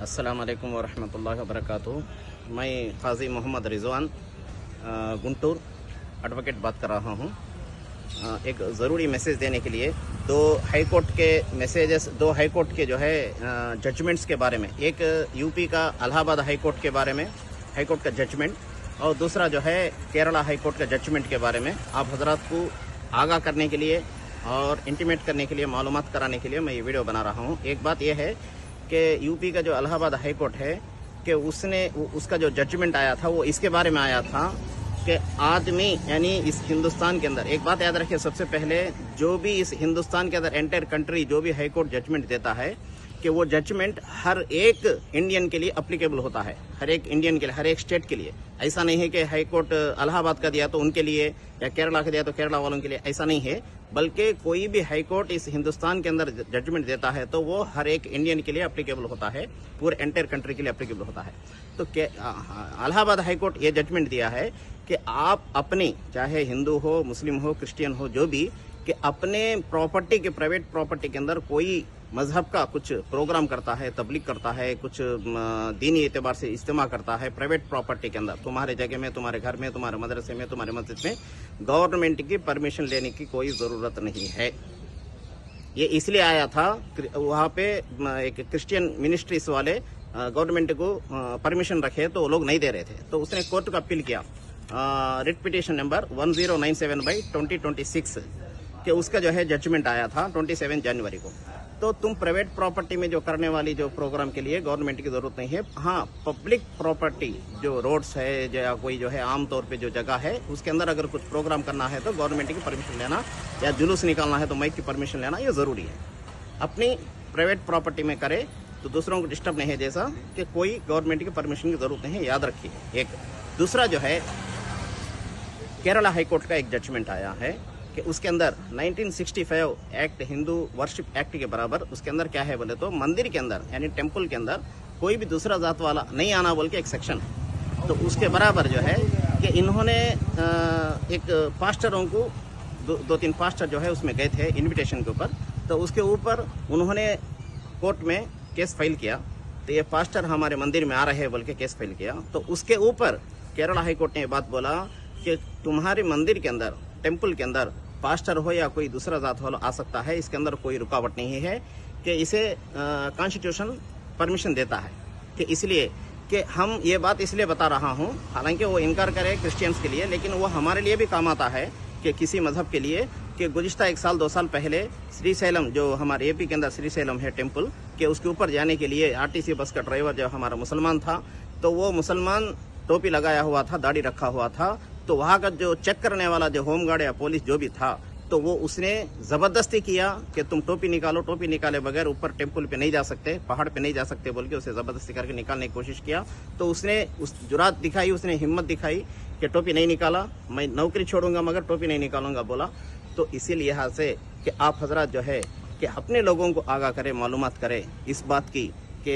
अस्सलाम वालेकुम वरहमतुल्लाहि वबरकातुहू। मैं काजी मोहम्मद रिजवान गुंटूर एडवोकेट बात कर रहा हूँ। एक ज़रूरी मैसेज देने के लिए दो हाई कोर्ट के मैसेजेस, दो हाई कोर्ट के जो है जजमेंट्स के बारे में, एक यूपी का इलाहाबाद हाई कोर्ट के बारे में हाई कोर्ट का जजमेंट, और दूसरा जो है केरला हाई कोर्ट का जजमेंट के बारे में आप हजरात को आगाह करने के लिए और इंटीमेट करने के लिए, मालूमात कराने के लिए मैं ये वीडियो बना रहा हूँ। एक बात यह है कि यूपी का जो इलाहाबाद हाई कोर्ट है कि उसका जो जजमेंट आया था वो इसके बारे में आया था कि आदमी यानी इस हिंदुस्तान के अंदर, एक बात याद रखिए सबसे पहले, जो भी इस हिंदुस्तान के अंदर एंटायर कंट्री जो भी हाई कोर्ट जजमेंट देता है कि वो जजमेंट हर एक इंडियन के लिए अप्लीकेबल होता है, हर एक इंडियन के लिए, हर एक स्टेट के लिए। ऐसा नहीं है कि हाई कोर्ट इलाहाबाद का दिया तो उनके लिए या केरला का दिया तो केरला वालों के लिए, ऐसा नहीं है। बल्कि कोई भी हाई कोर्ट इस हिंदुस्तान के अंदर जजमेंट देता है तो वो हर एक इंडियन के लिए अप्लीकेबल होता है, पूरे एंटायर कंट्री के लिए अप्लीकेबल होता है। तो इलाहाबाद हाई कोर्ट ये जजमेंट दिया है कि आप अपनी, चाहे हिंदू हो, मुस्लिम हो, क्रिश्चियन हो, जो भी, कि अपने प्रॉपर्टी के, प्राइवेट प्रॉपर्टी के अंदर कोई मजहब का कुछ प्रोग्राम करता है, तबलीग करता है, कुछ दीनी एतबार से इस्तेमाल करता है प्राइवेट प्रॉपर्टी के अंदर, तुम्हारे जगह में, तुम्हारे घर में, तुम्हारे मदरसे में, तुम्हारे मस्जिद में, गवर्नमेंट की परमिशन लेने की कोई ज़रूरत नहीं है। ये इसलिए आया था, वहाँ पे एक क्रिश्चियन मिनिस्ट्रीज वाले गवर्नमेंट को परमिशन रखे तो वो लोग नहीं दे रहे थे, तो उसने कोर्ट का अपील किया, रिट पिटीशन नंबर 1097/2026 कि उसका जो है जजमेंट आया था 27 जनवरी को। तो तुम प्राइवेट प्रॉपर्टी में जो करने वाली जो प्रोग्राम के लिए गवर्नमेंट की जरूरत नहीं है। हाँ, पब्लिक प्रॉपर्टी जो रोड्स है या कोई जो है आम तौर पे जो जगह है उसके अंदर अगर कुछ प्रोग्राम करना है तो गवर्नमेंट की परमिशन लेना, या जुलूस निकालना है तो माइक की परमिशन लेना, ये ज़रूरी है। अपनी प्राइवेट प्रॉपर्टी में करे तो दूसरों को डिस्टर्ब नहीं है, जैसा कि कोई गवर्नमेंट की परमिशन की जरूरत नहीं है, याद रखिए। एक दूसरा जो है केरला हाई कोर्ट का एक जजमेंट आया है कि उसके अंदर 1965 एक्ट, हिंदू वर्शिप एक्ट के बराबर, उसके अंदर क्या है बोले तो मंदिर के अंदर यानी टेम्पल के अंदर कोई भी दूसरा जात वाला नहीं आना बोल के एक सेक्शन है। तो उसके बराबर जो है कि इन्होंने एक पास्टरों को, दो तीन पास्टर जो है उसमें गए थे इनविटेशन के ऊपर, तो उसके ऊपर उन्होंने कोर्ट में केस फाइल किया। तो ये पास्टर हमारे मंदिर में आ रहे हैं बोल के केस फाइल किया। तो उसके ऊपर केरला हाई कोर्ट ने ये बात बोला कि तुम्हारे मंदिर के अंदर, टेम्पल के अंदर पास्टर हो या कोई दूसरा जात वाला आ सकता है, इसके अंदर कोई रुकावट नहीं है, कि इसे कॉन्स्टिट्यूशन परमिशन देता है। कि इसलिए कि हम ये बात इसलिए बता रहा हूँ, हालांकि वो इनकार करे क्रिश्चियंस के लिए, लेकिन वो हमारे लिए भी काम आता है कि किसी मजहब के लिए, कि गुज़िश्ता 1 साल 2 साल पहले श्रीशैलम, जो हमारे एपी के अंदर श्रीशैलम है टेम्पल, के उसके ऊपर जाने के लिए आरटीसी बस का ड्राइवर जो हमारा मुसलमान था, तो वो मुसलमान टोपी लगाया हुआ था, दाढ़ी रखा हुआ था, तो वहाँ का जो चेक करने वाला जो होमगार्ड या पुलिस जो भी था, तो वो उसने ज़बरदस्ती किया कि तुम टोपी निकालो, टोपी निकाले बगैर ऊपर टेम्पल पे नहीं जा सकते, पहाड़ पे नहीं जा सकते बोल के उसे ज़बरदस्ती करके निकालने की कोशिश किया। तो उसने उस जुरात दिखाई, उसने हिम्मत दिखाई कि टोपी नहीं निकाला, मैं नौकरी छोड़ूंगा मगर टोपी नहीं निकालूंगा बोला। तो इसीलिए यहाँ से कि आप हजरात जो है कि अपने लोगों को आगाह करें, मालूमात करें इस बात की कि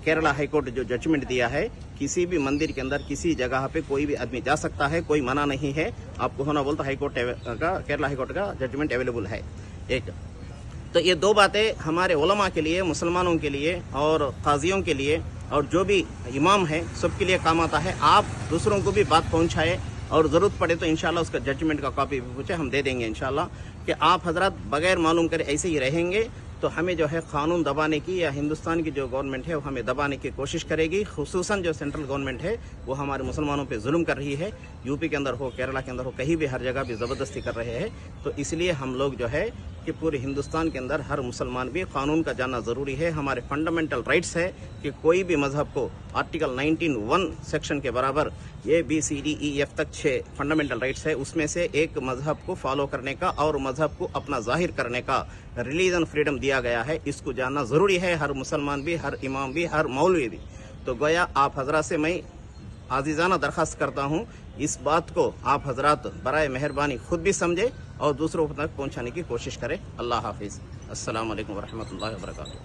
केरला हाई कोर्ट जो जजमेंट दिया है, किसी भी मंदिर के अंदर किसी जगह पे कोई भी आदमी जा सकता है, कोई मना नहीं है। आपको होना बोलता हाई कोर्ट का, केरला हाई कोर्ट का जजमेंट अवेलेबल है। एक तो ये दो बातें हमारे उलमा के लिए, मुसलमानों के लिए और काजियों के लिए और जो भी इमाम है सबके लिए काम आता है। आप दूसरों को भी बात पहुंचाए और ज़रूरत पड़े तो इंशाल्लाह उसका जजमेंट का कॉपी भी पूछे, हम दे देंगे इंशाल्लाह। कि आप हजरत बगैर मालूम करे ऐसे ही रहेंगे तो हमें जो है कानून दबाने की, या हिंदुस्तान की जो गवर्नमेंट है वो हमें दबाने की कोशिश करेगी। खुसूसन जो सेंट्रल गवर्नमेंट है वो हमारे मुसलमानों पे जुल्म कर रही है, यूपी के अंदर हो, केरला के अंदर हो, कहीं भी, हर जगह भी ज़बरदस्ती कर रहे हैं। तो इसलिए हम लोग जो है कि पूरे हिंदुस्तान के अंदर हर मुसलमान भी कानून का जानना ज़रूरी है। हमारे फंडामेंटल राइट्स है कि कोई भी मजहब को आर्टिकल 19(1) सेक्शन के बराबर ABCDEF तक 6 फंडामेंटल राइट्स है, उसमें से एक मजहब को फॉलो करने का और मजहब को अपना जाहिर करने का रिलीजन फ्रीडम दिया गया है। इसको जानना ज़रूरी है, हर मुसलमान भी, हर इमाम भी, हर मौलवी भी। तो गोया आप हजरात से मैं आजीज़ाना दरख्वास्त करता हूँ, इस बात को आप हजरात बराए मेहरबानी खुद भी समझे और दूसरों तक पहुँचाने की कोशिश करें। अल्लाह हाफिज़। अस्सलाम वालेकुम वरहमतुल्लाहि वबरकातुहू।